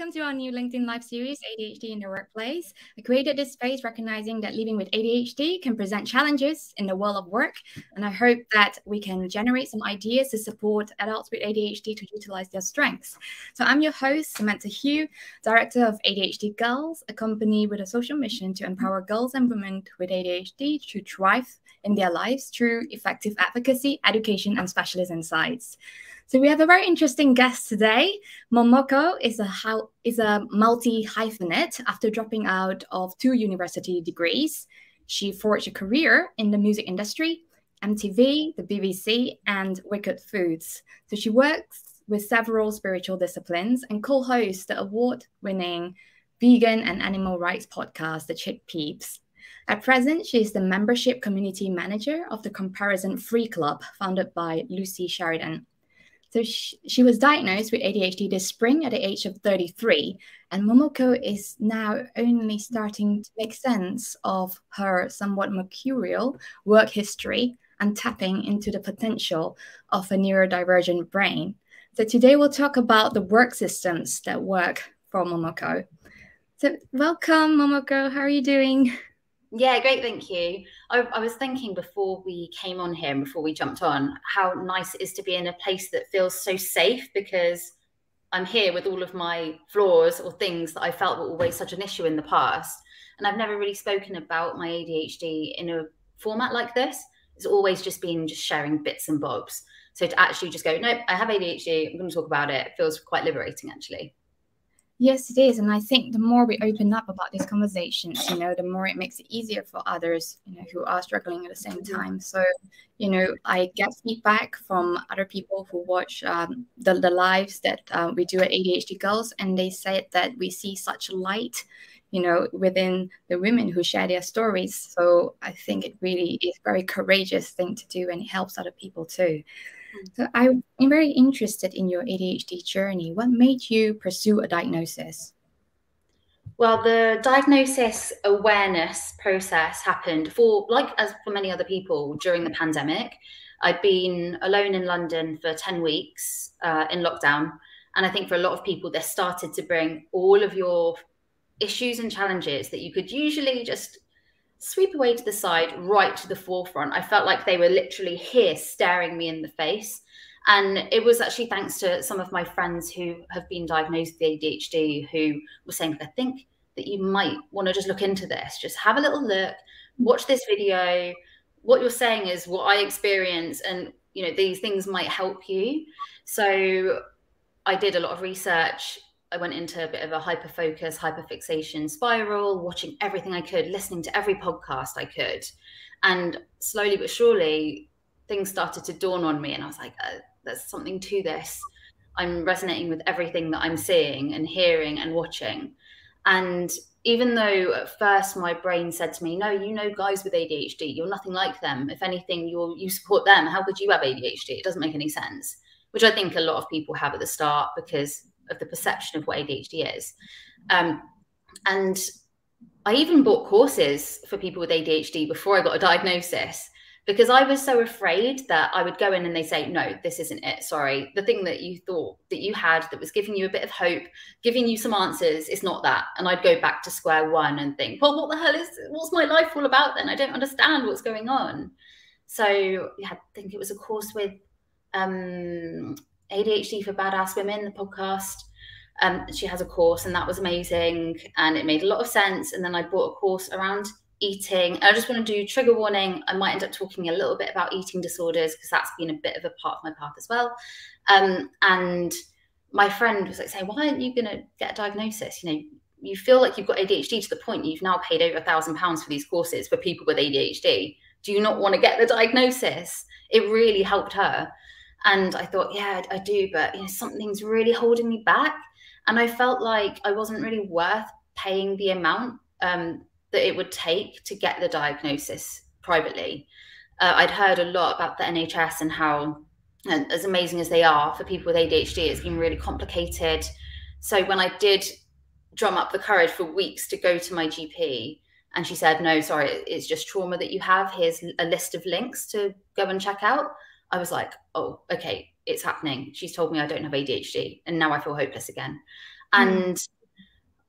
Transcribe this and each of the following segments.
welcome to our new LinkedIn Live series, ADHD in the Workplace. I created this space recognizing that living with ADHD can present challenges in the world of work, and I hope that we can generate some ideas to support adults with ADHD to utilize their strengths. So I'm your host, Samantha, Director of ADHD Girls, a company with a social mission to empower girls and women with ADHD to thrive in their lives through effective advocacy, education, and specialist insights. So we have a very interesting guest today. Momoko is a multi-hyphenate after dropping out of 2 university degrees. She forged a career in the music industry, MTV, the BBC, and Wicked Foods. So she works with several spiritual disciplines and co-hosts the award-winning vegan and animal rights podcast, The Chick Peeps. At present, she is the membership community manager of the Comparison Free Club, founded by Lucy Sheridan. So she was diagnosed with ADHD this spring at the age of 33, and Momoko is now only starting to make sense of her somewhat mercurial work history and tapping into the potential of a neurodivergent brain. So today we'll talk about the work systems that work for Momoko. So welcome, Momoko. How are you doing? Yeah, great, thank you. I was thinking before we came on here and before we jumped on how nice it is to be in a place that feels so safe, because I'm here with all of my flaws or things that I felt were always such an issue in the past. And I've never really spoken about my ADHD in a format like this. It's always just been sharing bits and bobs. So to actually just go, nope, I have ADHD, I'm going to talk about it, feels quite liberating, actually. Yes, it is. And I think the more we open up about these conversations, the more it makes it easier for others, who are struggling at the same time. So, I get feedback from other people who watch the lives that we do at ADHD Girls, and they said that we see such light, within the women who share their stories. So I think it really is a very courageous thing to do, and it helps other people too. So I'm very interested in your ADHD journey. What made you pursue a diagnosis? Well, the diagnosis awareness process happened as for many other people during the pandemic. I'd been alone in London for 10 weeks in lockdown. And I think for a lot of people, this started to bring all of your issues and challenges that you could usually just sweep away to the side, right to the forefront. I felt like they were literally here staring me in the face. And it was actually thanks to some of my friends who have been diagnosed with ADHD who were saying, I think that you might want to just look into this. Just have a little look, watch this video. What you're saying is what I experience, and these things might help you. So I did a lot of research. I went into a bit of a hyperfocus, hyperfixation spiral, watching everything I could, listening to every podcast I could. And slowly but surely, things started to dawn on me. And I was like, there's something to this. I'm resonating with everything that I'm seeing and hearing and watching. And even though at first my brain said to me, no, guys with ADHD, you're nothing like them. If anything, you support them. How could you have ADHD? It doesn't make any sense, which I think a lot of people have at the start because of the perception of what ADHD is. And I even bought courses for people with ADHD before I got a diagnosis, because I was so afraid that I would go in and they say, no, this isn't it. Sorry. The thing that you thought that you had that was giving you a bit of hope, giving you some answers, it's not that. And I'd go back to square one and think, well, what's my life all about then? I don't understand what's going on. So yeah, I think it was a course with ADHD for Badass Women, the podcast. She has a course, and that was amazing, and it made a lot of sense. And then I bought a course around eating. I just want to do trigger warning. I might end up talking a little bit about eating disorders because that's been a bit of a part of my path as well. And my friend was like saying, why aren't you going to get a diagnosis? You feel like you've got ADHD to the point you've now paid over £1,000 for these courses for people with ADHD. Do you not want to get the diagnosis? It really helped her. And I thought, yeah, I do, but something's really holding me back. And I felt like I wasn't really worth paying the amount that it would take to get the diagnosis privately. I'd heard a lot about the NHS and how, as amazing as they are for people with ADHD, it's been really complicated. So when I did drum up the courage for weeks to go to my GP, and she said, no, sorry, it's just trauma that you have. Here's a list of links to go and check out. I was like, oh, okay, it's happening. She's told me I don't have ADHD, and now I feel hopeless again. And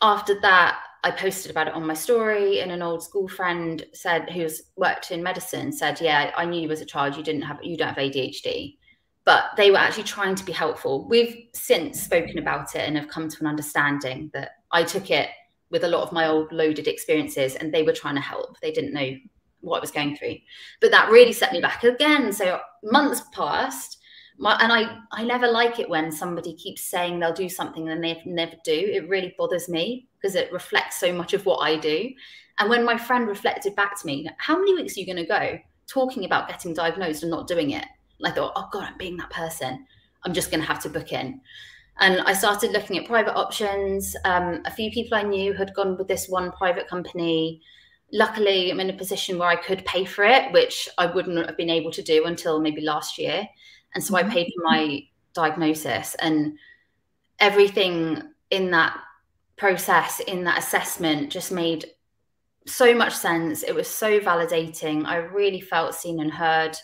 after that, I posted about it on my story, and an old school friend said, who's worked in medicine, said, yeah, I knew you as a child, you don't have ADHD. But they were actually trying to be helpful. We've since spoken about it and have come to an understanding that I took it with a lot of my old loaded experiences, and they were trying to help. They didn't know what I was going through. But that really set me back again. So months passed. I never like it when somebody keeps saying they'll do something and they never do. It really bothers me because it reflects so much of what I do. And when my friend reflected back to me, how many weeks are you going to go talking about getting diagnosed and not doing it? And I thought, oh God, I'm being that person. I'm just going to have to book in. And I started looking at private options. A few people I knew had gone with this one private company. Luckily, I'm in a position where I could pay for it, which I wouldn't have been able to do until maybe last year. And so I paid for my diagnosis, and everything in that process, in that assessment, just made so much sense. It was so validating. I really felt seen and heard.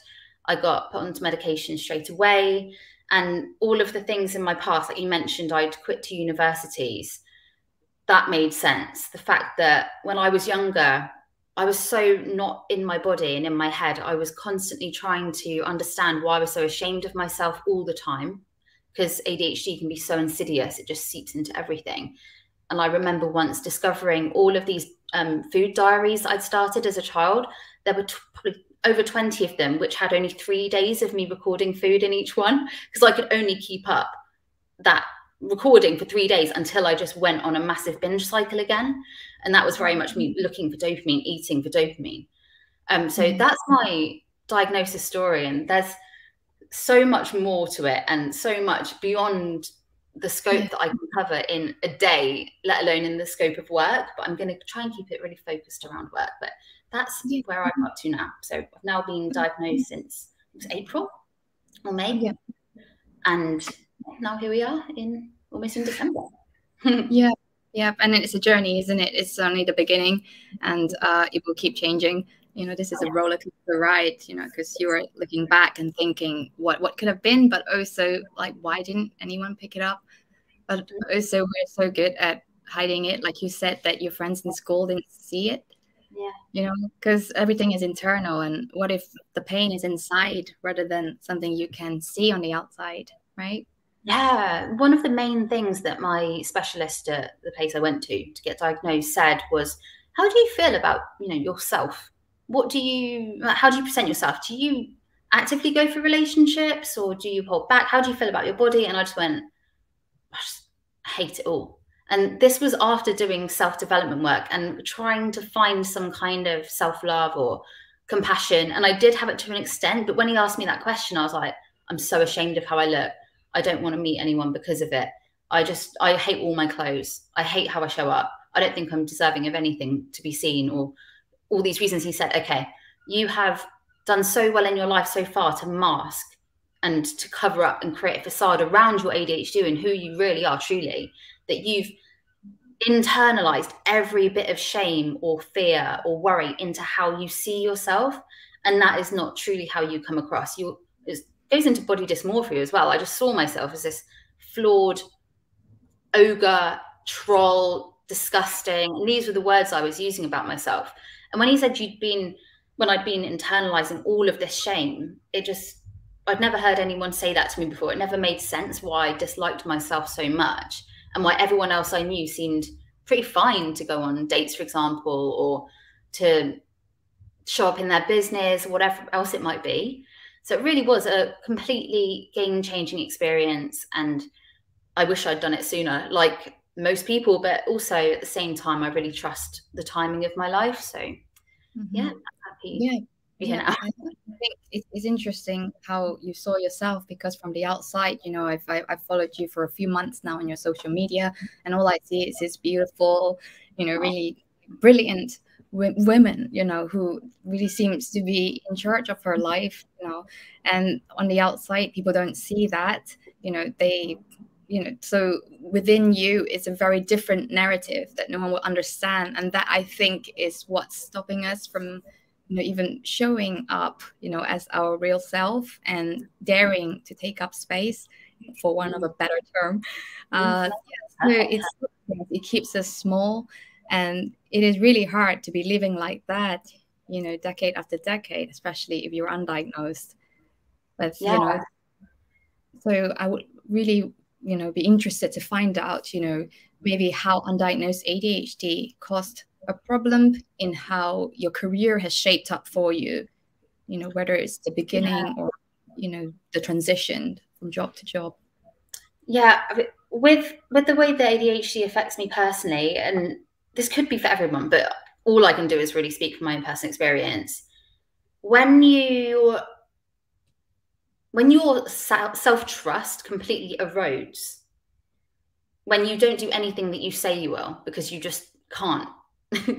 I got put onto medication straight away. And all of the things in my past, like you mentioned, I'd quit 2 universities. That made sense. The fact that when I was younger, I was so not in my body and in my head. I was constantly trying to understand why I was so ashamed of myself all the time, because ADHD can be so insidious. It just seeps into everything. And I remember once discovering all of these food diaries I'd started as a child. There were probably over 20 of them, which had only 3 days of me recording food in each one, because I could only keep up that recording for 3 days until I just went on a massive binge cycle again. And that was very much me looking for dopamine, eating for dopamine. So that's my diagnosis story. And there's so much more to it, and so much beyond the scope that I can cover in a day, let alone in the scope of work. But I'm going to try and keep it really focused around work. But that's where I'm up to now. So I've now been diagnosed since April or May. And now here we are almost in December. Yeah, and it's a journey, isn't it? It's only the beginning, and it will keep changing. You know, this is a roller coaster ride, you know, because you're looking back and thinking what could have been, but also like, why didn't anyone pick it up? But also we're so good at hiding it. Like you said, that your friends in school didn't see it. Yeah. You know, because everything is internal. And what if the pain is inside rather than something you can see on the outside, right? Yeah. One of the main things that my specialist at the place I went to get diagnosed said was, how do you feel about, yourself? How do you present yourself? Do you actively go for relationships, or do you hold back? How do you feel about your body? And I just went, I just hate it all. And this was after doing self-development work and trying to find some kind of self-love or compassion. And I did have it to an extent, but when he asked me that question, I was like, I'm so ashamed of how I look. I don't want to meet anyone because of it. I hate all my clothes. I hate how I show up. I don't think I'm deserving of anything to be seen, or all these reasons. He said, okay, you have done so well in your life so far to mask and to cover up and create a facade around your ADHD and who you really are truly, that you've internalized every bit of shame or fear or worry into how you see yourself. And that is not truly how you come across. It goes into body dysmorphia as well. I just saw myself as this flawed ogre, troll, disgusting. And these were the words I was using about myself. And when he said when I'd been internalizing all of this shame, I'd never heard anyone say that to me before. It never made sense why I disliked myself so much, and why everyone else I knew seemed pretty fine to go on dates, for example, or to show up in their business, or whatever else it might be. So it really was a completely game-changing experience, and I wish I'd done it sooner, like most people, but also at the same time, I really trust the timing of my life. So yeah, I'm happy. Yeah. I think it's interesting how you saw yourself, because from the outside, I've followed you for a few months now on your social media, and all I see is this beautiful, really brilliant women, who really seems to be in charge of her life, and on the outside, people don't see that, so within you, it's a very different narrative that no one will understand. And that, I think, is what's stopping us from, even showing up, as our real self and daring to take up space, for one of a better term. Yes. it keeps us small, and it is really hard to be living like that, you know, decade after decade, especially if you're undiagnosed. But you know, so I would really, you know, be interested to find out, you know, maybe how undiagnosed ADHD caused a problem in how your career has shaped up for you, you know, whether it's the beginning or, you know, the transition from job to job. Yeah, with the way that ADHD affects me personally, and this could be for everyone, but all I can do is really speak from my own personal experience. When your self-trust completely erodes, when you don't do anything that you say you will because you just can't,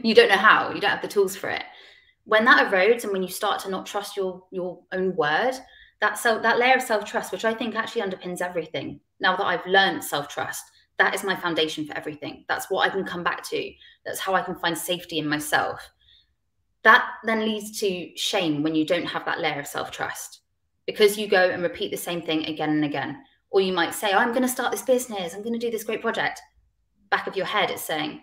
you don't know how, you don't have the tools for it. When that erodes and when you start to not trust your own word, that layer of self-trust, which I think actually underpins everything. Now that I've learned self-trust, that is my foundation for everything. That's what I can come back to. That's how I can find safety in myself. That then leads to shame when you don't have that layer of self-trust, because you go and repeat the same thing again and again. Or you might say, oh, I'm going to start this business, I'm going to do this great project. Back of your head, it's saying,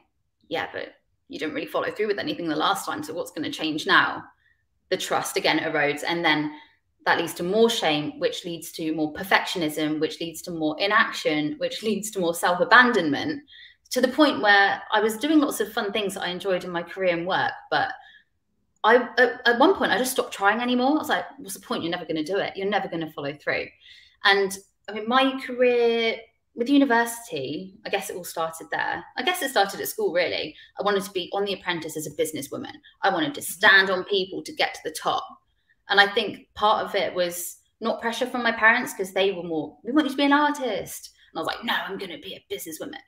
yeah, but you didn't really follow through with anything the last time, so what's going to change now? The trust again erodes, and then that leads to more shame, which leads to more perfectionism, which leads to more inaction, which leads to more self-abandonment, to the point where I was doing lots of fun things that I enjoyed in my career and work, but at one point I just stopped trying anymore. I was like, what's the point? You're never going to do it. You're never going to follow through. And I mean, my career with university, I guess it all started there. I guess it started at school, really. I wanted to be on The Apprentice as a businesswoman. I wanted to stand on people to get to the top. And I think part of it was not pressure from my parents, because they were more, we want you to be an artist. And I was like, no, I'm going to be a businesswoman.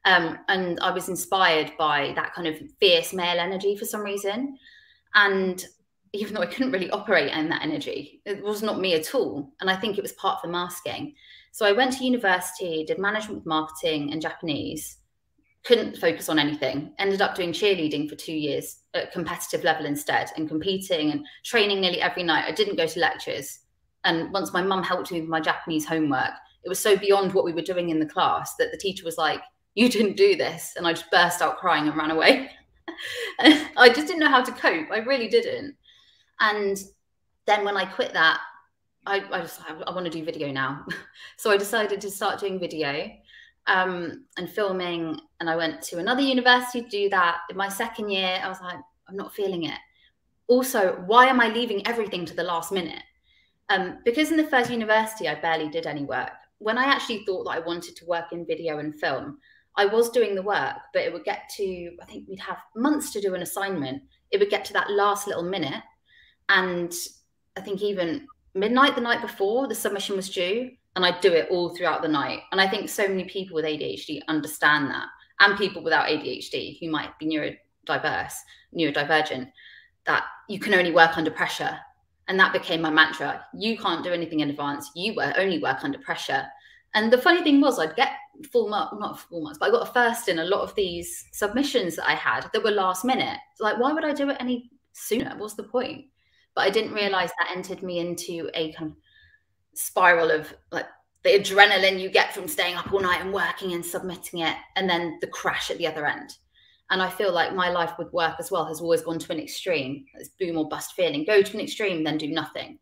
And I was inspired by that kind of fierce male energy for some reason. And even though I couldn't really operate in that energy, it was not me at all. And I think it was part of the masking. So I went to university, did management with marketing and Japanese, couldn't focus on anything, ended up doing cheerleading for 2 years at competitive level instead, and competing and training nearly every night. I didn't go to lectures. And once my mum helped me with my Japanese homework, it was so beyond what we were doing in the class that the teacher was like, you didn't do this. And I just burst out crying and ran away. I just didn't know how to cope. I really didn't. And then when I quit that, I want to do video now. So I decided to start doing video and filming. And I went to another university to do that. In my second year, I was like, I'm not feeling it. Also, why am I leaving everything to the last minute? Because in the first university, I barely did any work. When I actually thought that I wanted to work in video and film, I was doing the work, but it would get to, I think we'd have months to do an assignment. It would get to that last little minute. And I think even midnight the night before the submission was due, and I'd do it all throughout the night. And I think so many people with ADHD understand that, and people without ADHD who might be neurodivergent, that you can only work under pressure. And that became my mantra. You can't do anything in advance. You only work under pressure. And the funny thing was, I'd get full marks, not full marks, but I got a first in a lot of these submissions that I had that were last minute. So like, why would I do it any sooner? What's the point? But I didn't realize that entered me into a kind of spiral of like the adrenaline you get from staying up all night and working and submitting it, and then the crash at the other end. And I feel like my life with work as well has always gone to an extreme. It's boom or bust feeling. Go to an extreme, then do nothing.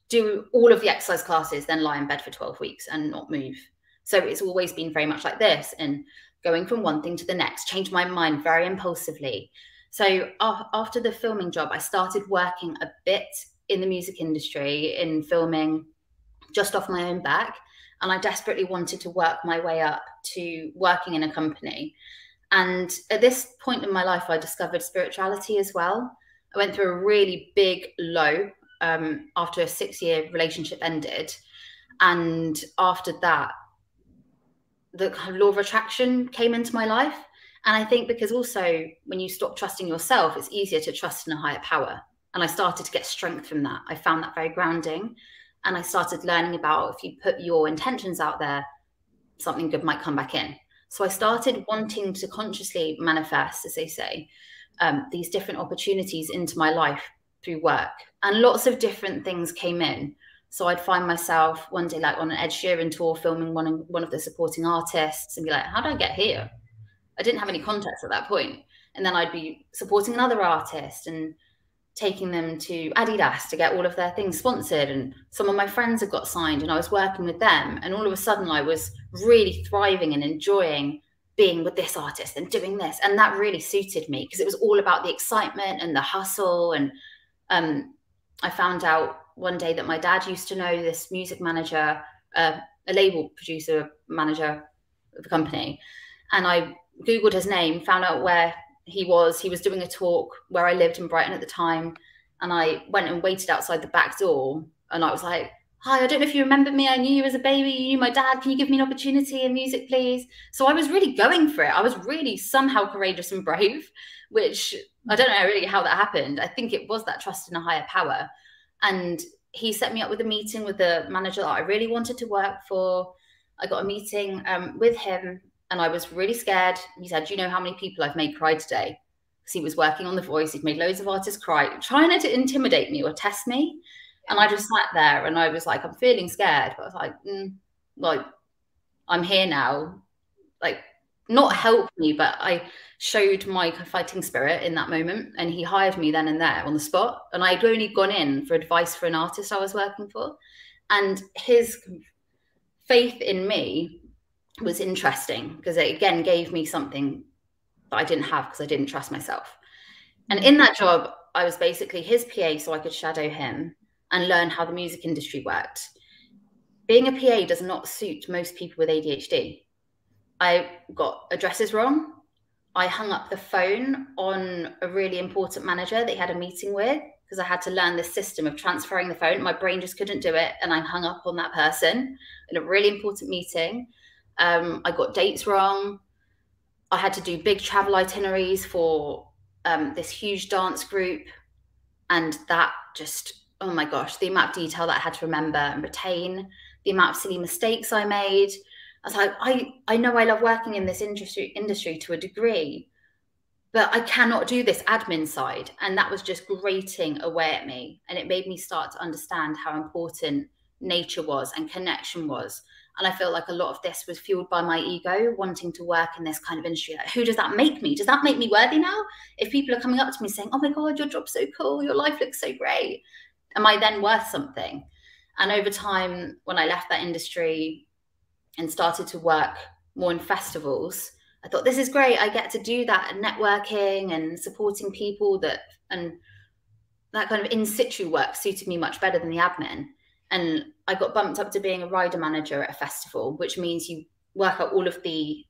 Do all of the exercise classes, then lie in bed for 12 weeks and not move. So it's always been very much like this, and going from one thing to the next, change my mind very impulsively. So after the filming job, I started working a bit in the music industry, in filming, just off my own back. And I desperately wanted to work my way up to working in a company. And at this point in my life, I discovered spirituality as well. I went through a really big low after a 6-year relationship ended. And after that, the law of attraction came into my life. And I think because also when you stop trusting yourself, it's easier to trust in a higher power. And I started to get strength from that. I found that very grounding. And I started learning about, if you put your intentions out there, something good might come back in. So I started wanting to consciously manifest, as they say, these different opportunities into my life through work. And lots of different things came in. So I'd find myself one day like on an Ed Sheeran tour filming one of the supporting artists and be like, how did I get here? I didn't have any context at that point. And then I'd be supporting another artist and taking them to Adidas to get all of their things sponsored. And some of my friends had got signed and I was working with them. And all of a sudden I was really thriving and enjoying being with this artist and doing this. And that really suited me because it was all about the excitement and the hustle. And I found out one day that my dad used to know this music manager, a label producer manager of the company. And I Googled his name, found out where he was doing a talk where I lived in Brighton at the time. And I went and waited outside the back door. And I was like, hi, I don't know if you remember me. I knew you as a baby. You knew my dad. Can you give me an opportunity in music, please? So I was really going for it. I was really somehow courageous and brave, which I don't know really how that happened. I think it was that trust in a higher power. And he set me up with a meeting with the manager that I really wanted to work for. I got a meeting with him. And I was really scared. He said, do you know how many people I've made cry today? Because he was working on The Voice. He'd made loads of artists cry, trying not to intimidate me or test me. And I just sat there and I was like, I'm feeling scared. But I was like, like, I'm here now. Like, not help me, but I showed my fighting spirit in that moment. And he hired me then and there on the spot. And I'd only gone in for advice for an artist I was working for. And his faith in me was interesting because it again gave me something that I didn't have because I didn't trust myself. And in that job, I was basically his PA so I could shadow him and learn how the music industry worked. Being a PA does not suit most people with ADHD. I got addresses wrong. I hung up the phone on a really important manager that he had a meeting with because I had to learn this system of transferring the phone. My brain just couldn't do it. And I hung up on that person in a really important meeting. I got dates wrong. I had to do big travel itineraries for this huge dance group. And that just, oh my gosh, the amount of detail that I had to remember and retain, the amount of silly mistakes I made. I was like, I know I love working in this industry to a degree, but I cannot do this admin side. And that was just grating away at me. And it made me start to understand how important nature was and connection was. And I feel like a lot of this was fueled by my ego, wanting to work in this kind of industry. Like, who does that make me? Does that make me worthy now? If people are coming up to me saying, oh my God, your job's so cool, your life looks so great, am I then worth something? And over time, when I left that industry and started to work more in festivals, I thought, this is great. I get to do that and networking and supporting people and that kind of in situ work suited me much better than the admin. And I got bumped up to being a rider manager at a festival, which means you work out all of the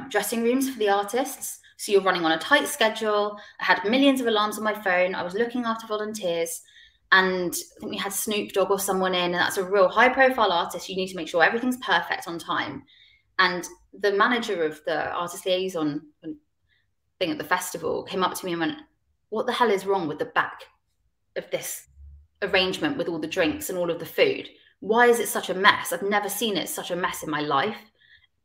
dressing rooms for the artists. So you're running on a tight schedule. I had millions of alarms on my phone. I was looking after volunteers. And I think we had Snoop Dogg or someone in, and that's a real high profile artist. You need to make sure everything's perfect on time. And the manager of the artist liaison thing at the festival came up to me and went, what the hell is wrong with the back of this arrangement with all the drinks and all of the food? Why is it such a mess? I've never seen it such a mess in my life.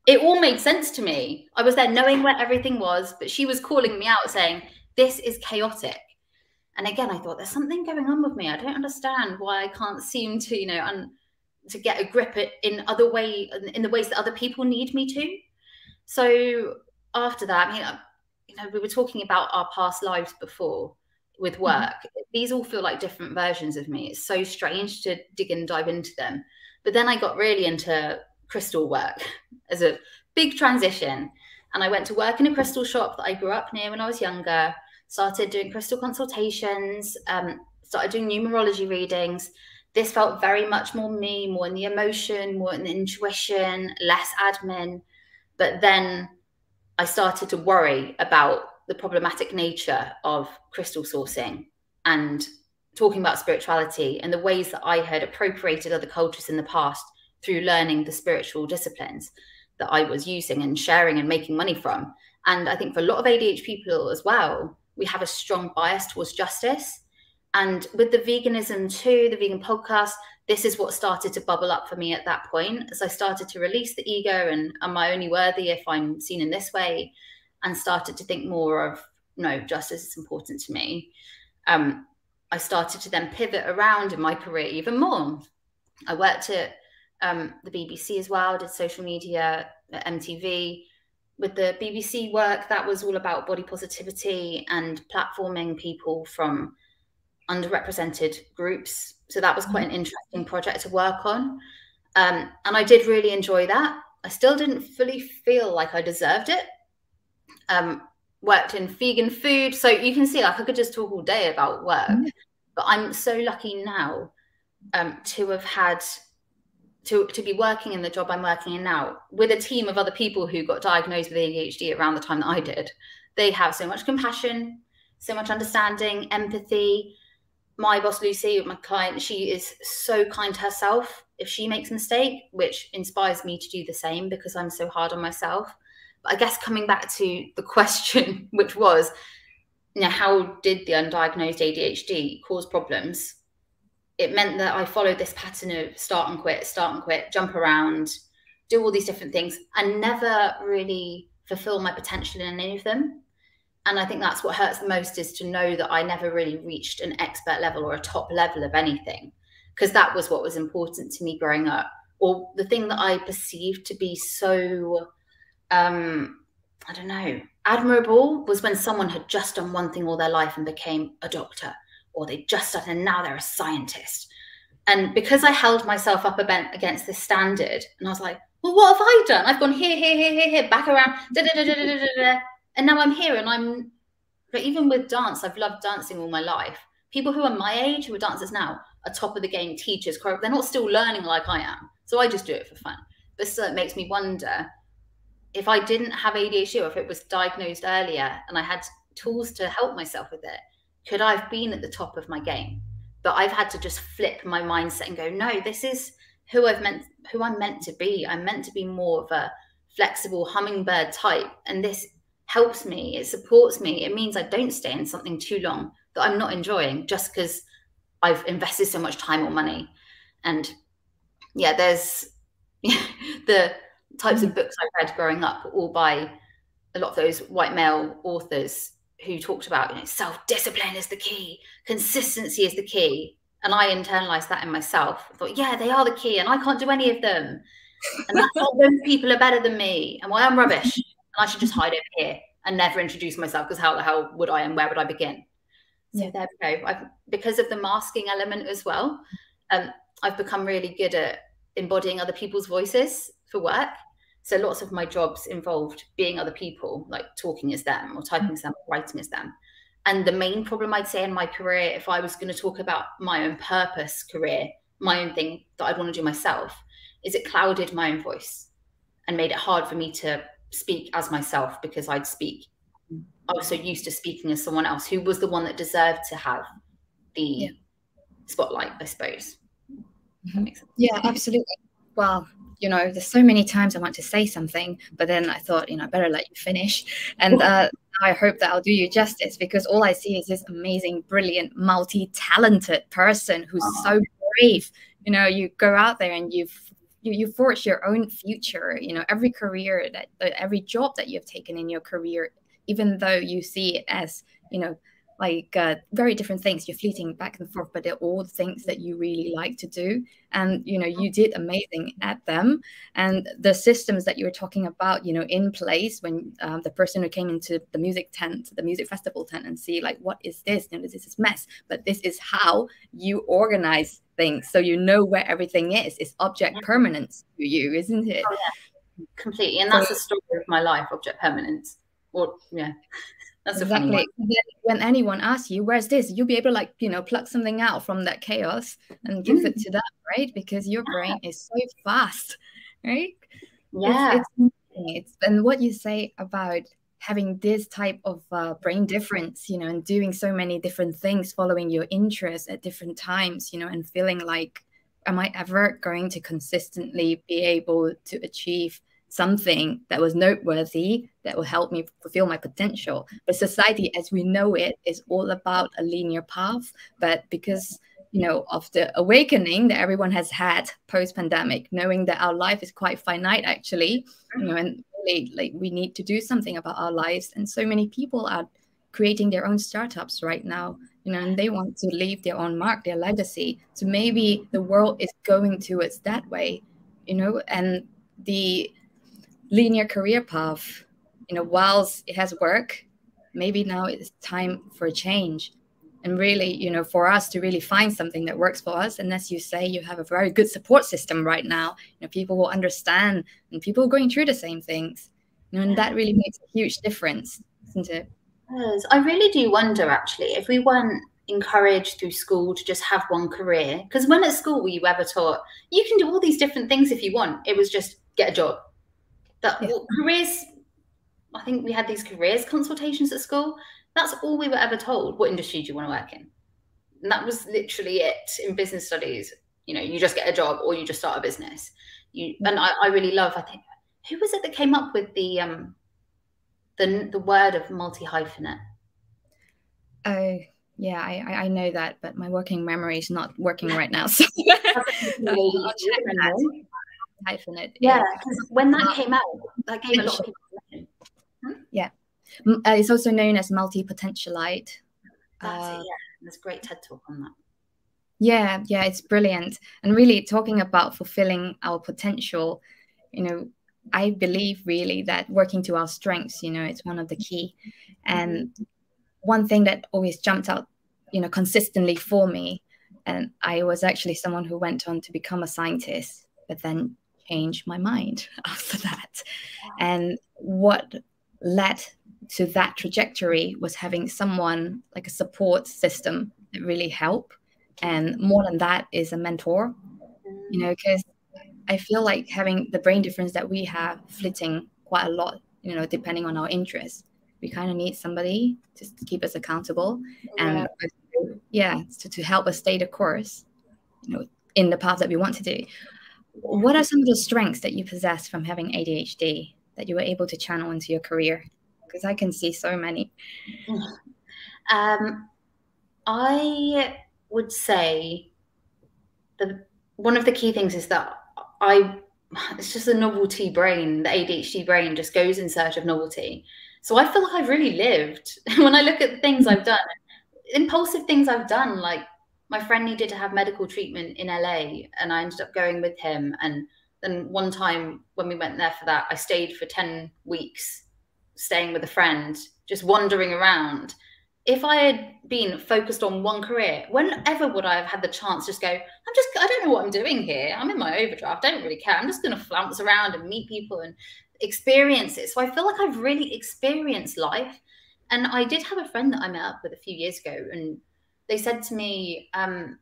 It all made sense to me. I was there knowing where everything was, but she was calling me out saying, this is chaotic. And again, I thought, there's something going on with me. I don't understand why I can't seem to, to get a grip in the ways that other people need me to. So after that, we were talking about our past lives before with work. These all feel like different versions of me. It's so strange to dig and dive into them. But then I got really into crystal work as a big transition. And I went to work in a crystal shop that I grew up near when I was younger, started doing crystal consultations, started doing numerology readings. This felt very much more me, more in the emotion, more in the intuition, less admin. But then I started to worry about the problematic nature of crystal sourcing and talking about spirituality and the ways that I had appropriated other cultures in the past through learning the spiritual disciplines that I was using and sharing and making money from. And I think for a lot of ADHD people as well, we have a strong bias towards justice. And with the veganism too, the vegan podcast, this is what started to bubble up for me at that point, as I started to release the ego and am I only worthy if I'm seen in this way, and started to think more of, no, justice is important to me. I started to then pivot around in my career even more. I worked at the BBC as well, did social media at MTV. With the BBC work, that was all about body positivity and platforming people from underrepresented groups. So that was quite an interesting project to work on. And I did really enjoy that. I still didn't fully feel like I deserved it. Worked in vegan food. So you can see, like, I could just talk all day about work, but I'm so lucky now to have had to be working in the job I'm working in now with a team of other people who got diagnosed with ADHD around the time that I did. They have so much compassion, so much understanding, empathy. My boss, Lucy, my client, she is so kind to herself if she makes a mistake, which inspires me to do the same because I'm so hard on myself. But I guess coming back to the question, which was, how did the undiagnosed ADHD cause problems? It meant that I followed this pattern of start and quit, jump around, do all these different things, and never really fulfill my potential in any of them. And I think that's what hurts the most, is to know that I never really reached an expert level or a top level of anything, because that was what was important to me growing up. Or the thing that I perceived to be so, I don't know, admirable was when someone had just done one thing all their life and became a doctor, or they just started and now they're a scientist. And because I held myself up against this standard, and I was like, well, what have I done? I've gone here, back around, and now I'm here. And but even with dance, I've loved dancing all my life. People who are my age, who are dancers now, are top of the game, teachers, they're not still learning like I am. So I just do it for fun. But still, it makes me wonder, if I didn't have ADHD, or if it was diagnosed earlier and I had tools to help myself with it, could I have been at the top of my game? But I've had to just flip my mindset and go, no, this is who I'm meant to be. I'm meant to be more of a flexible hummingbird type. And this helps me. It supports me. It means I don't stay in something too long that I'm not enjoying just because I've invested so much time or money. And yeah, there's the types of books I read growing up, all by a lot of those white male authors who talked about, self-discipline is the key, consistency is the key. And I internalized that in myself. I thought, yeah, they are the key, and I can't do any of them. And that's why those people are better than me, and why I'm rubbish. And I should just hide over here and never introduce myself, because how the hell would I, and where would I begin? So there we go. Because of the masking element as well, I've become really good at embodying other people's voices for work. So lots of my jobs involved being other people, like talking as them, or typing as them, or writing as them. And the main problem, I'd say, in my career, if I was going to talk about my own purpose career, my own thing that I'd want to do myself, is it clouded my own voice and made it hard for me to speak as myself, because I was so used to speaking as someone else who was the one that deserved to have the spotlight, I suppose. That makes sense. Yeah, absolutely. Well, there's so many times I want to say something, but then I thought, I better let you finish. And I hope that I'll do you justice, because all I see is this amazing, brilliant, multi-talented person who's so brave. You go out there and you forge your own future. Every career every job that you've taken in your career, even though you see it as, very different things, you're fleeting back and forth, but they're all things that you really like to do. And, you did amazing at them. And the systems that you were talking about, in place when the person who came into the music festival tent and see, like, what is this? This is mess, but this is how you organize things. So where everything is. It's object permanence to you, isn't it? Oh, yeah. Completely. And that's the story of my life, object permanence. Or, yeah. That's exactly. When anyone asks you, where's this? You'll be able to, pluck something out from that chaos and give it to them, right? Because your brain is so fast, right? Yeah. And what you say about having this type of brain difference, and doing so many different things, following your interests at different times, and feeling like, am I ever going to consistently be able to achieve something that was noteworthy, that will help me fulfill my potential? But society as we know it is all about a linear path. But because of the awakening that everyone has had post-pandemic, knowing that our life is quite finite actually, and really, we need to do something about our lives. And so many people are creating their own startups right now and they want to leave their own mark, their legacy. So maybe the world is going towards that way, and the linear career path, whilst it has worked, maybe now it's time for a change. And really, for us to really find something that works for us, and as you say, you have a very good support system right now. People will understand, and people are going through the same things. And that really makes a huge difference, isn't it? I really do wonder, actually, if we weren't encouraged through school to just have one career. Because when at school were you ever taught you can do all these different things if you want? It was just get a job. Careers, I think we had these careers consultations at school. That's all we were ever told. What industry do you want to work in? And that was literally it. In business studies, you just get a job or you just start a business. And I really love, I think, who was it that came up with the word of multi-hyphenate? Oh, yeah, I know that, but my working memory is not working right now. So I'll check that. Hyphenate. Yeah, because when that came out, that gave a lot of people attention. Yeah. It's also known as multipotentialite. That's it, yeah. There's a great TED talk on that. Yeah, it's brilliant. And really talking about fulfilling our potential, I believe really that working to our strengths, it's one of the key. And one thing that always jumped out, consistently for me, and I was actually someone who went on to become a scientist, but then changed my mind after that. And what led to that trajectory was having someone like a support system that really helped. And more than that is a mentor, because I feel like having the brain difference that we have flitting quite a lot, depending on our interests. We kind of need somebody to keep us accountable and to help us stay the course, in the path that we want to do. What are some of the strengths that you possess from having ADHD that you were able to channel into your career? Because I can see so many. I would say one of the key things is that it's just a novelty brain. The ADHD brain just goes in search of novelty. So I feel like I've really lived. When I look at the things I've done, impulsive things I've done, like my friend needed to have medical treatment in LA and I ended up going with him. And then one time when we went there for that, I stayed for 10 weeks, staying with a friend, just wandering around. If I had been focused on one career, whenever would I have had the chance to just go, I don't know what I'm doing here. I'm in my overdraft. I don't really care. I'm just going to flounce around and meet people and experience it. So I feel like I've really experienced life. And I did have a friend that I met up with a few years ago, and they said to me, I've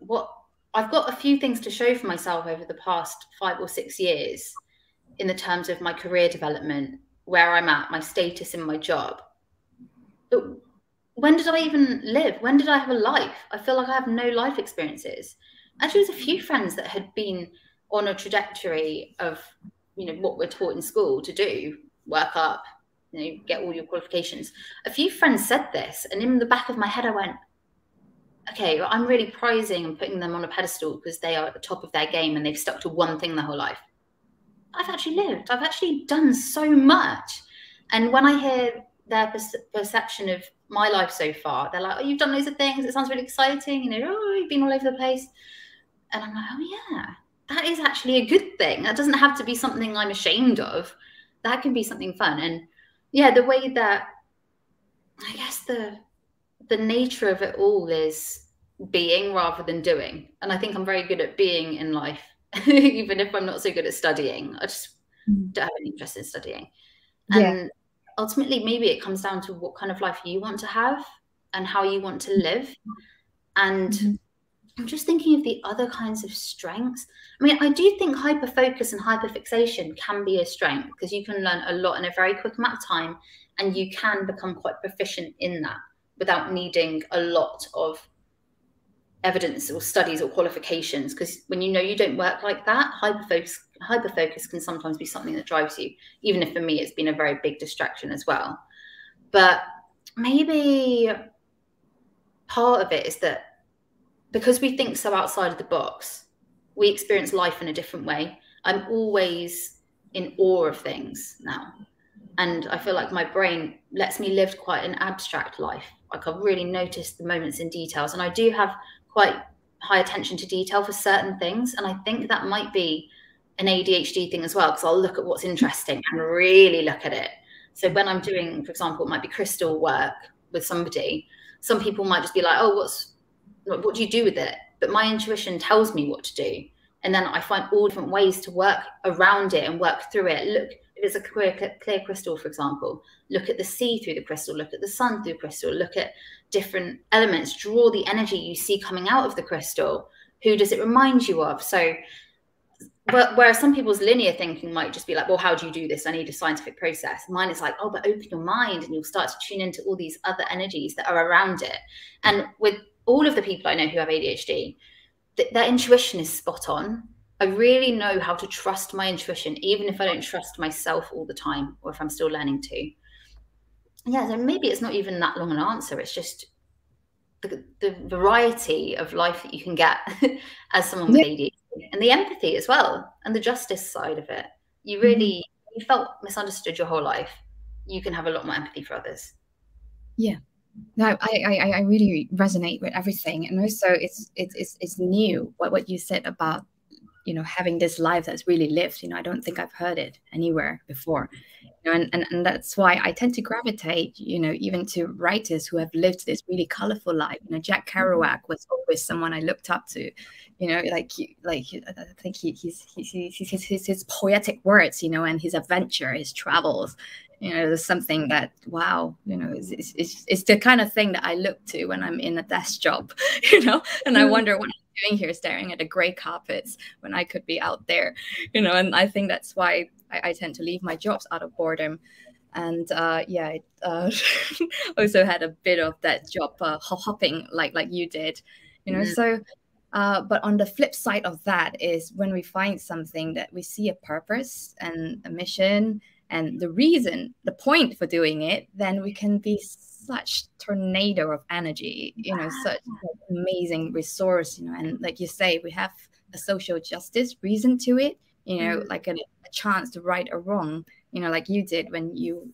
got a few things to show for myself over the past 5 or 6 years in the terms of my career development, where I'm at, my status in my job. But when did I even live? When did I have a life? I feel like I have no life experiences. Actually, there's a few friends that had been on a trajectory of, what we're taught in school to do, work up, get all your qualifications. A few friends said this, and in the back of my head, I went, okay, well, I'm really prizing and putting them on a pedestal because they are at the top of their game and they've stuck to one thing their whole life. I've actually lived. I've actually done so much. And when I hear their perception of my life so far, they're like, oh, you've done loads of things. It sounds really exciting. You've been all over the place. And I'm like, oh, yeah, that is actually a good thing. That doesn't have to be something I'm ashamed of. That can be something fun. And yeah, the way that, I guess the nature of it all is being rather than doing. And I think I'm very good at being in life, even if I'm not so good at studying. I just don't have any interest in studying. And ultimately, maybe it comes down to what kind of life you want to have and how you want to live. And I'm just thinking of the other kinds of strengths. I mean, I do think hyperfocus and hyperfixation can be a strength because you can learn a lot in a very quick amount of time and you can become quite proficient in that without needing a lot of evidence or studies or qualifications. Because when you don't work like that, hyperfocus can sometimes be something that drives you, even if for me it's been a very big distraction as well. But maybe part of it is that because we think so outside of the box, we experience life in a different way. I'm always in awe of things now. And I feel like my brain lets me live quite an abstract life. Like I've really noticed the moments and details. And I do have quite high attention to detail for certain things. And I think that might be an ADHD thing as well, because I'll look at what's interesting and really look at it. So when I'm doing, for example, it might be crystal work with somebody, some people might just be like, oh, what do you do with it? But my intuition tells me what to do. And then I find all different ways to work around it and work through it. Look, if it's a clear crystal, for example, look at the sea through the crystal, look at the sun through the crystal, look at different elements, draw the energy you see coming out of the crystal. Who does it remind you of? So, whereas some people's linear thinking might just be like, well, how do you do this? I need a scientific process. Mine is like, oh, but open your mind and you'll start to tune into all these other energies that are around it. And with all of the people I know who have ADHD, their intuition is spot on. I really know how to trust my intuition, even if I don't trust myself all the time, or if I'm still learning to. Yeah, so maybe it's not even that long an answer. It's just the variety of life that you can get as someone with ADHD, and the empathy as well, and the justice side of it. You really, you felt misunderstood your whole life. You can have a lot more empathy for others. Yeah. No, I really resonate with everything, and also it's new what you said about, you know, having this life that's really lived. You know, I don't think I've heard it anywhere before. You know, and that's why I tend to gravitate, you know, even to writers who have lived this really colorful life. You know, Jack Kerouac was always someone I looked up to. You know, I think his poetic words, you know, and his adventure, his travels. You know, there's something that, wow, you know, it's the kind of thing that I look to when I'm in a desk job, you know, and I wonder what I'm doing here staring at the gray carpets when I could be out there, you know, and I think that's why I tend to leave my jobs out of boredom. And yeah, also had a bit of that job hopping like you did, you know, so. But on the flip side of that is when we find something that we see a purpose and a mission and the reason, the point for doing it, then we can be such tornado of energy, you know, such an amazing resource, you know, and like you say, we have a social justice reason to it, you know, like a chance to right a wrong, you know, like you did when you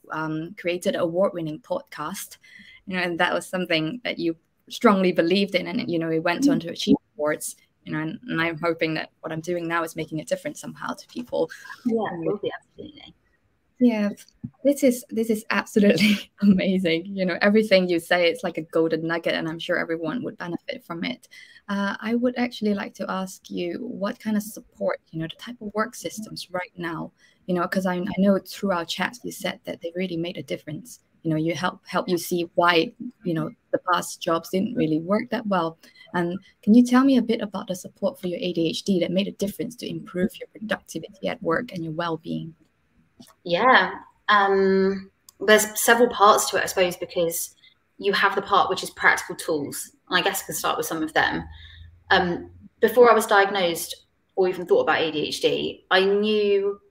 created an award-winning podcast, you know, and that was something that you strongly believed in, and, you know, it went on to achieve awards. You know, and I'm hoping that what I'm doing now is making a difference somehow to people. Yeah, absolutely. Yeah, this is absolutely amazing. You know, everything you say, it's like a golden nugget, and I'm sure everyone would benefit from it. I would actually like to ask you what kind of support, you know, the type of work systems right now, you know, because I know through our chats you said that they really made a difference. You know, you help you see why, you know, the past jobs didn't really work that well. And can you tell me a bit about the support for your ADHD that made a difference to improve your productivity at work and your well-being? Yeah, there's several parts to it, I suppose, because you have the part which is practical tools. And I guess I can start with some of them. Before I was diagnosed or even thought about ADHD, I knew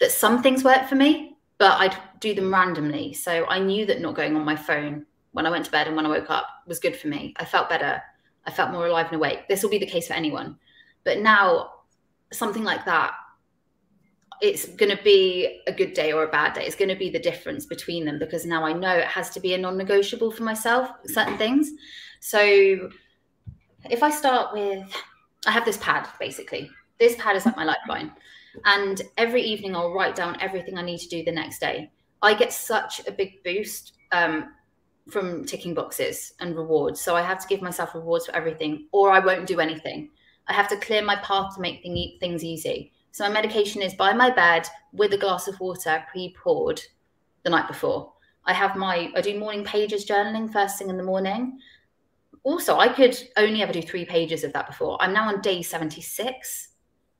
that some things worked for me, but I'd do them randomly. So I knew that not going on my phone when I went to bed and when I woke up was good for me. I felt better. I felt more alive and awake. This will be the case for anyone. But now something like that, it's going to be a good day or a bad day. It's going to be the difference between them, because now I know it has to be a non-negotiable for myself, certain things. So if I start with, I have this pad, basically. This pad is like my lifeline. And every evening I'll write down everything I need to do the next day. I get such a big boost from ticking boxes and rewards. So I have to give myself rewards for everything, or I won't do anything. I have to clear my path to make things easy. So my medication is by my bed with a glass of water pre-poured the night before. I do morning pages journaling first thing in the morning. Also, I could only ever do 3 pages of that before. I'm now on day 76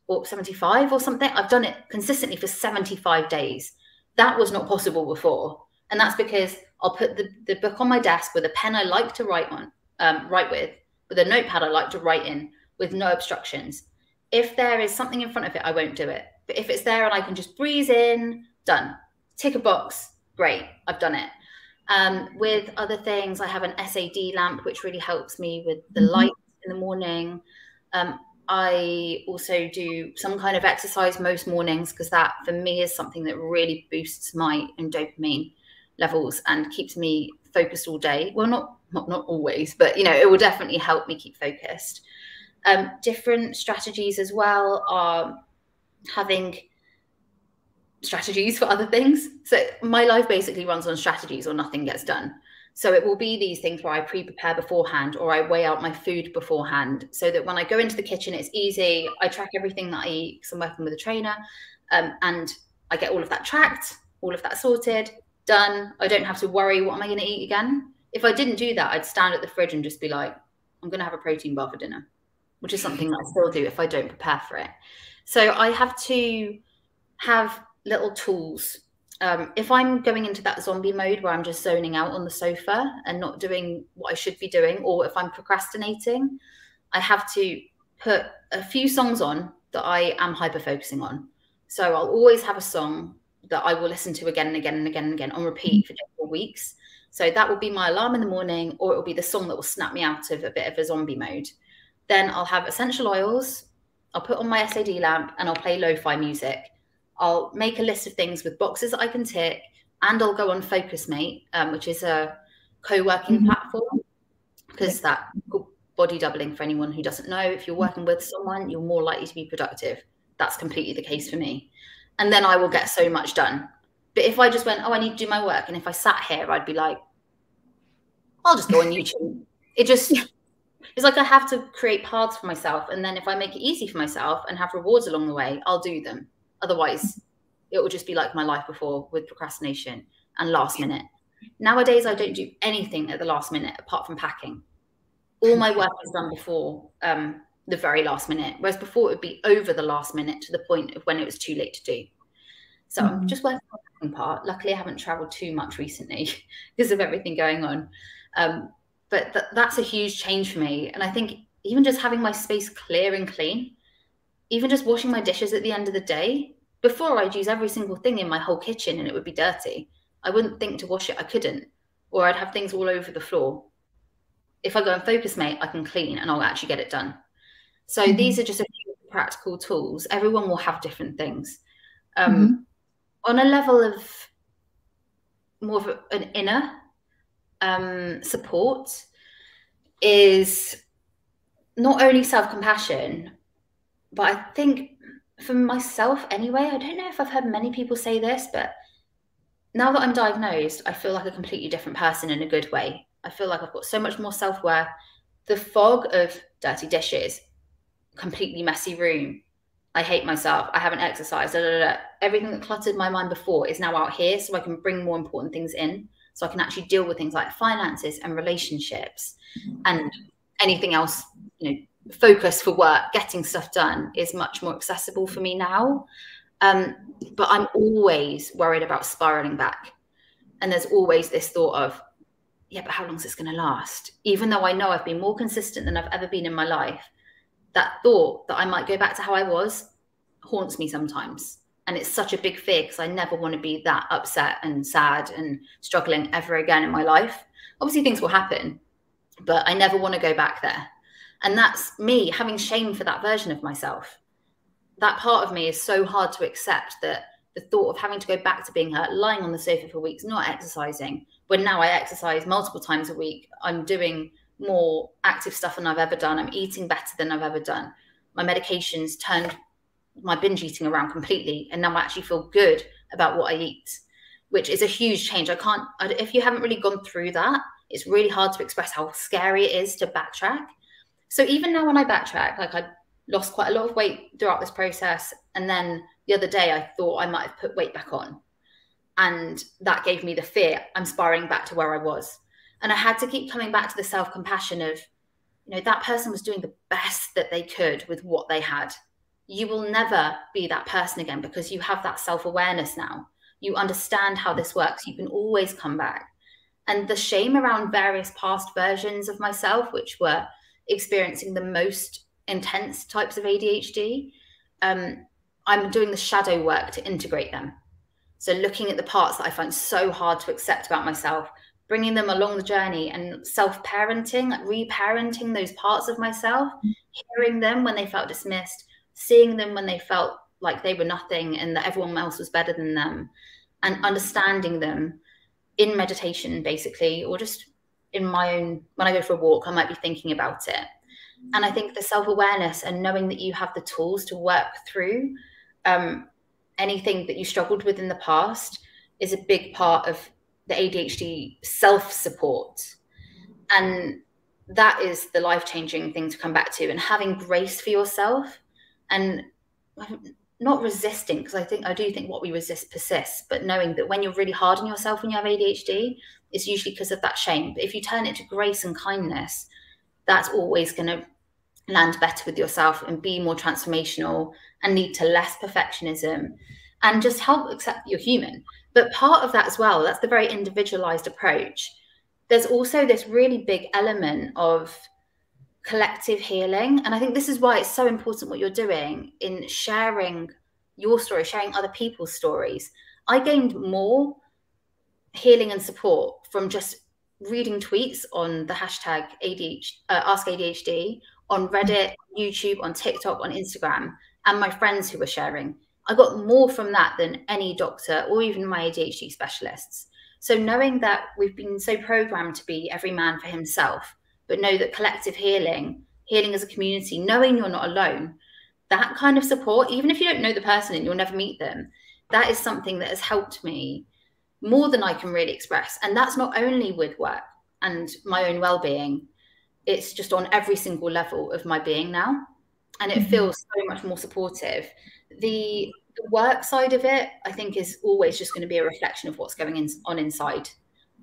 or 75 or something. I've done it consistently for 75 days. That was not possible before. And that's because I'll put the book on my desk with a pen I like to write with a notepad I like to write in, with no obstructions. If there is something in front of it, I won't do it. But if it's there and I can just breeze in, done. Tick a box, great, I've done it. With other things, I have an SAD lamp, which really helps me with the light in the morning. I also do some kind of exercise most mornings, because that for me is something that really boosts my dopamine levels and keeps me focused all day. Well, not always, but you know, it will definitely help me keep focused. Different strategies as well are having strategies for other things. So my life basically runs on strategies or nothing gets done. So it will be these things where I pre-prepare beforehand, or I weigh out my food beforehand, so that when I go into the kitchen, it's easy. I track everything that I eat because I'm working with a trainer, and I get all of that tracked, all of that sorted, done. I don't have to worry, what am I going to eat again? If I didn't do that, I'd stand at the fridge and just be like, I'm going to have a protein bar for dinner, which is something that I still do if I don't prepare for it. So I have to have little tools. If I'm going into that zombie mode where I'm just zoning out on the sofa and not doing what I should be doing, or if I'm procrastinating, I have to put a few songs on that I am hyper focusing on. So I'll always have a song that I will listen to again and again and again and again on repeat for different weeks. So that will be my alarm in the morning, or it will be the song that will snap me out of a bit of a zombie mode. Then I'll have essential oils, I'll put on my SAD lamp, and I'll play lo-fi music. I'll make a list of things with boxes that I can tick, and I'll go on FocusMate, which is a co-working platform, because that body doubling, for anyone who doesn't know, if you're working with someone, you're more likely to be productive. That's completely the case for me. And then I will get so much done. But if I just went, oh, I need to do my work, and if I sat here, I'd be like, I'll just go on YouTube. It's like I have to create paths for myself. And then if I make it easy for myself and have rewards along the way, I'll do them. Otherwise, it will just be like my life before, with procrastination and last minute. Nowadays, I don't do anything at the last minute apart from packing. All my work is done before the very last minute, whereas before it would be over the last minute to the point of when it was too late to do. So I'm just working on the packing part. Luckily, I haven't traveled too much recently because of everything going on. But that's a huge change for me. And I think even just having my space clear and clean, even just washing my dishes at the end of the day, before I'd use every single thing in my whole kitchen and it would be dirty. I wouldn't think to wash it. I couldn't. Or I'd have things all over the floor. If I go and FocusMate, I can clean and I'll actually get it done. So these are just a few practical tools. Everyone will have different things. On a level of more of an inner support is not only self-compassion, but I think for myself anyway, I don't know if I've heard many people say this, but now that I'm diagnosed, I feel like a completely different person in a good way. I feel like I've got so much more self-worth. The fog of dirty dishes, completely messy room, I hate myself, I haven't exercised, everything that cluttered my mind before is now out here, so I can bring more important things in. So I can actually deal with things like finances and relationships and anything else, you know, focus for work, getting stuff done is much more accessible for me now. But I'm always worried about spiraling back. And there's always this thought of, yeah, but how long is this going to last? Even though I know I've been more consistent than I've ever been in my life, that thought that I might go back to how I was haunts me sometimes. And it's such a big fear because I never want to be that upset and sad and struggling ever again in my life. Obviously, things will happen, but I never want to go back there. And that's me having shame for that version of myself. That part of me is so hard to accept, that the thought of having to go back to being her, lying on the sofa for weeks, not exercising, when now I exercise multiple times a week. I'm doing more active stuff than I've ever done. I'm eating better than I've ever done. My medications turned my binge eating around completely, and now I actually feel good about what I eat, which is a huge change. If you haven't really gone through that, it's really hard to express how scary it is to backtrack. So even now when I backtrack, like I lost quite a lot of weight throughout this process, and then the other day I thought I might have put weight back on, and that gave me the fear I'm spiraling back to where I was. And I had to keep coming back to the self-compassion of, you know, that person was doing the best that they could with what they had. You will never be that person again because you have that self-awareness now. You understand how this works. You can always come back. And the shame around various past versions of myself, which were experiencing the most intense types of ADHD, I'm doing the shadow work to integrate them. So looking at the parts that I find so hard to accept about myself, bringing them along the journey and self-parenting, like reparenting those parts of myself, hearing them when they felt dismissed, seeing them when they felt like they were nothing and that everyone else was better than them, and understanding them in meditation, basically, or just in my own, when I go for a walk, I might be thinking about it. And I think the self-awareness and knowing that you have the tools to work through anything that you struggled with in the past is a big part of the ADHD self-support. And that is the life-changing thing to come back to, and having grace for yourself and not resisting, because I do think what we resist persists, but knowing that when you're really hard on yourself when you have ADHD, it's usually because of that shame. But if you turn it to grace and kindness, that's always going to land better with yourself and be more transformational and lead to less perfectionism and just help accept you're human. But part of that as well, that's the very individualized approach. There's also this really big element of collective healing. And I think this is why it's so important what you're doing in sharing your story, sharing other people's stories. I gained more healing and support from just reading tweets on the hashtag Ask ADHD, on Reddit, YouTube, on TikTok, on Instagram, and my friends who were sharing. I got more from that than any doctor or even my ADHD specialists. So knowing that we've been so programmed to be every man for himself, but know that collective healing as a community, knowing you're not alone, that kind of support, even if you don't know the person and you'll never meet them, that is something that has helped me more than I can really express. And that's not only with work and my own well-being, it's just on every single level of my being now. And it feels so much more supportive. The work side of it, I think, is always just going to be a reflection of what's going on inside.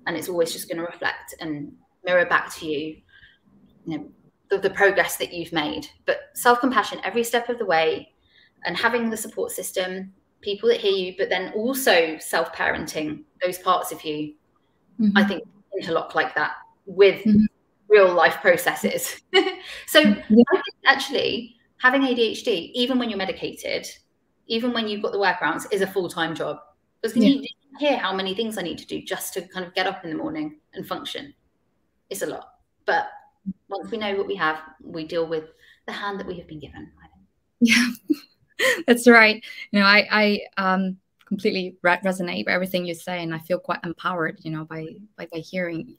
And it's always just going to reflect and mirror back to you, the progress that you've made. But self-compassion every step of the way, and having the support system, people that hear you, but then also self-parenting those parts of you, I think interlock like that with real life processes. So I think actually having ADHD, even when you're medicated, even when you've got the workarounds, is a full-time job. Because you hear how many things I need to do just to kind of get up in the morning and function. It's a lot. But once we know what we have, we deal with the hand that we have been given. Yeah, that's right. I completely resonate with everything you say, and I feel quite empowered, by hearing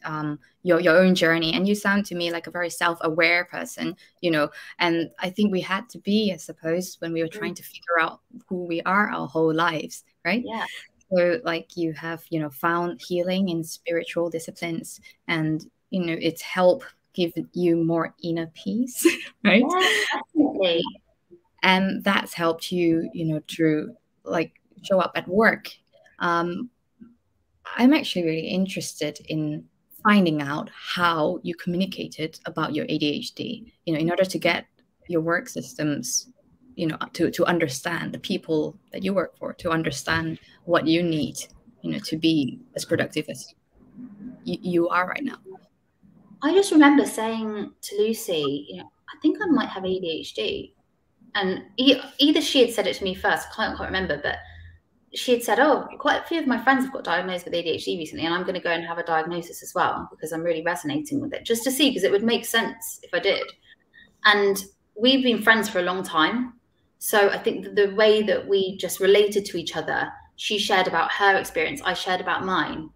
your own journey. And you sound to me like a very self-aware person, and I think we had to be, I suppose, when we were trying to figure out who we are our whole lives, right? Yeah. So like you have, found healing in spiritual disciplines, and, it's helped give you more inner peace, right? Yeah, definitely. And that's helped you, through like show up at work. I'm actually really interested in finding out how you communicated about your ADHD, in order to get your work systems, to understand the people that you work for, to understand what you need, to be as productive as you are right now. I just remember saying to Lucy, I think I might have ADHD. And either she had said it to me first, I can't remember, but she had said, oh, quite a few of my friends have got diagnosed with ADHD recently, and I'm going to go and have a diagnosis as well, because I'm really resonating with it, just to see, because it would make sense if I did. And we've been friends for a long time. So I think the way that we just related to each other, she shared about her experience, I shared about mine.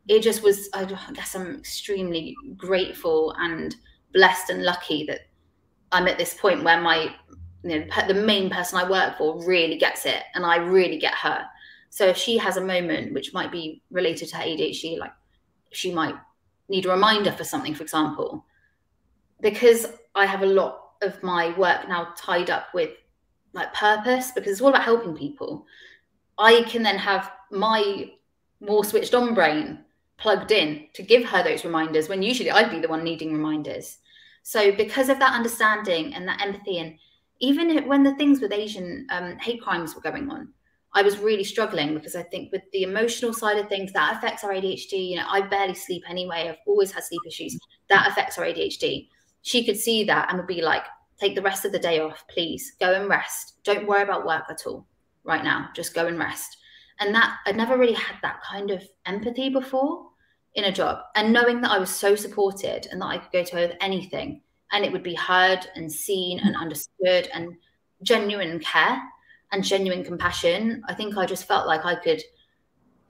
It just was, I guess I'm extremely grateful and blessed and lucky that I'm at this point where the main person I work for really gets it, and I really get her. So if she has a moment which might be related to her ADHD, like she might need a reminder for something, for example, because I have a lot of my work now tied up with like purpose, because it's all about helping people, I can then have my more switched on brain plugged in to give her those reminders, when usually I'd be the one needing reminders. So because of that understanding and that empathy, and even when the things with Asian hate crimes were going on, I was really struggling, because I think with the emotional side of things, that affects our ADHD. I barely sleep anyway. I've always had sleep issues. That affects our ADHD. She could see that and would be like, take the rest of the day off, please. Go and rest. Don't worry about work at all right now. Just go and rest. And that I'd never really had that kind of empathy before in a job, and knowing that I was so supported and that I could go to her with anything and it would be heard and seen and understood, and genuine care and genuine compassion, I think I just felt like I could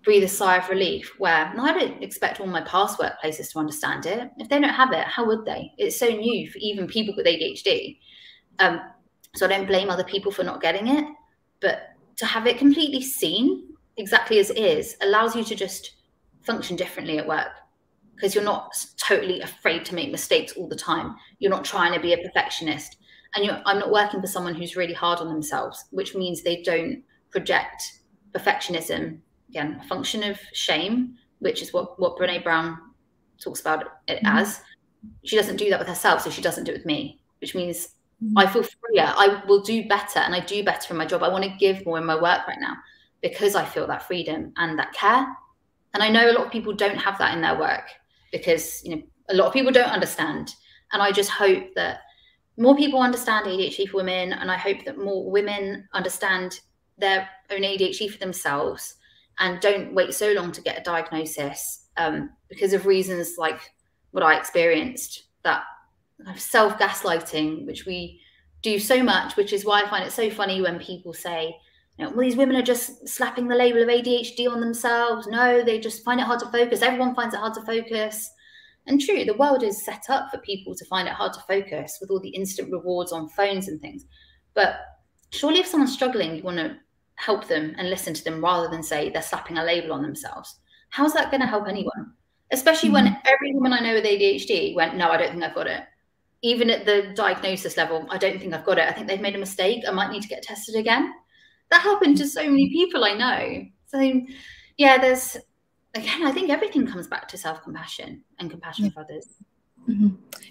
breathe a sigh of relief, where I don't expect all my past workplaces to understand it. If they don't have it, how would they? It's so new for even people with ADHD. So I don't blame other people for not getting it, but to have it completely seen exactly as it is allows you to just function differently at work, because you're not totally afraid to make mistakes all the time. You're not trying to be a perfectionist. And I'm not working for someone who's really hard on themselves, which means they don't project perfectionism. Again, a function of shame, which is what Brené Brown talks about it as. She doesn't do that with herself, so she doesn't do it with me, which means I feel freer. I will do better, and I do better in my job. I want to give more in my work right now because I feel that freedom and that care. And I know a lot of people don't have that in their work because, you know, a lot of people don't understand. And I just hope that more people understand ADHD for women, and I hope that more women understand their own ADHD for themselves and don't wait so long to get a diagnosis because of reasons like what I experienced, that self-gaslighting, which we do so much, which is why I find it so funny when people say, you know, well, these women are just slapping the label of ADHD on themselves. No, they just find it hard to focus. Everyone finds it hard to focus. And true, the world is set up for people to find it hard to focus with all the instant rewards on phones and things. But surely if someone's struggling, you want to help them and listen to them rather than say they're slapping a label on themselves. How's that going to help anyone? Especially when every woman I know with ADHD went, no, I don't think I've got it. Even at the diagnosis level, I don't think I've got it. I think they've made a mistake. I might need to get tested again. That happened to so many people I know. So yeah, again, I think everything comes back to self-compassion and compassion for others.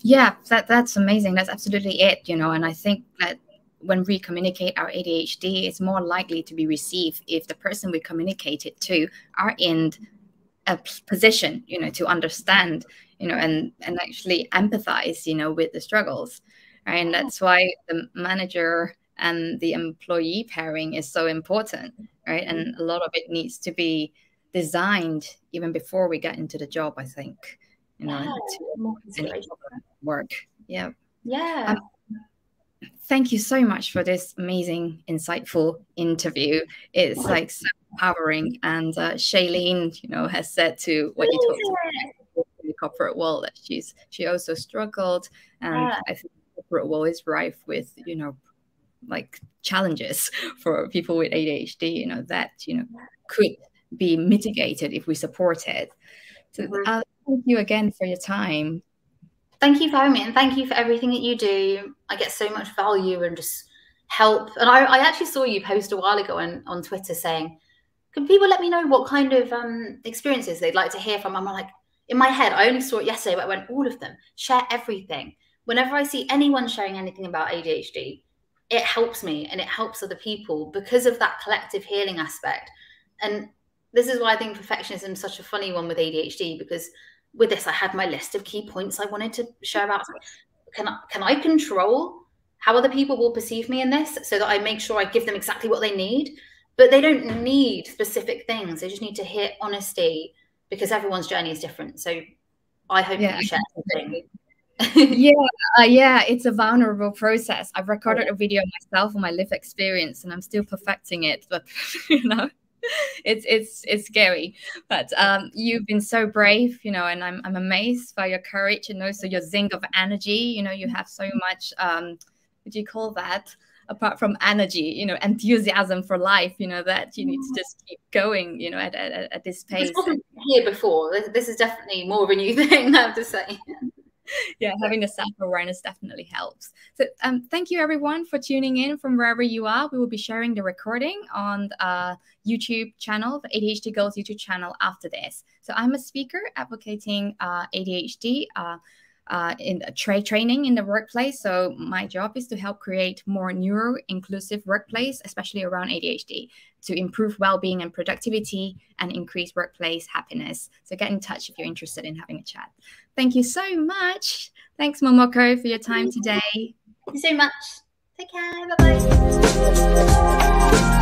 Yeah, that's amazing. That's absolutely it, you know, and I think that when we communicate our ADHD, it's more likely to be received if the person we communicate it to are in a position, you know, to understand, you know, and actually empathize, you know, with the struggles, right? And that's why the manager and the employee pairing is so important, right? And a lot of it needs to be designed even before we get into the job, I think, you know, to work. Yeah. Yeah. Thank you so much for this amazing, insightful interview. It's like so empowering. And Shailene, you know, has said to what you talked about in the corporate world that she also struggled, and I think the corporate world is rife with, you know, like challenges for people with ADHD, you know, that, you know, could be mitigated if we support it. So thank you again for your time. Thank you for having me, and thank you for everything that you do. I get so much value and just help. And I actually saw you post a while ago on Twitter saying, can people let me know what kind of experiences they'd like to hear from? I'm like, in my head, I only saw it yesterday, but I went, all of them, share everything. Whenever I see anyone sharing anything about ADHD, it helps me and it helps other people because of that collective healing aspect. And this is why I think perfectionism is such a funny one with ADHD, because with this, I had my list of key points I wanted to share about. Can I control how other people will perceive me in this so that I make sure I give them exactly what they need? But they don't need specific things. They just need to hear honesty, because everyone's journey is different. So I hope that you share something. Yeah, it's a vulnerable process. I've recorded a video myself on my lived experience, and I'm still perfecting it. But you know, it's scary. But you've been so brave, you know, and I'm amazed by your courage and also your zing of energy. You know, you have so much. What do you call that? Apart from energy, you know, enthusiasm for life, you know, that you need to just keep going, you know, at this pace. This wasn't here before. This is definitely more of a new thing, I have to say. Yeah, having the self-awareness definitely helps. So thank you everyone for tuning in from wherever you are. We will be sharing the recording on the YouTube channel, the ADHD Girls YouTube channel after this. So I'm a speaker advocating ADHD in training in the workplace. So my job is to help create more neuro-inclusive workplace, especially around ADHD, to improve well-being and productivity and increase workplace happiness. So get in touch if you're interested in having a chat. Thank you so much. Thanks, Momoko, for your time today. Thank you so much. Take care. Bye-bye.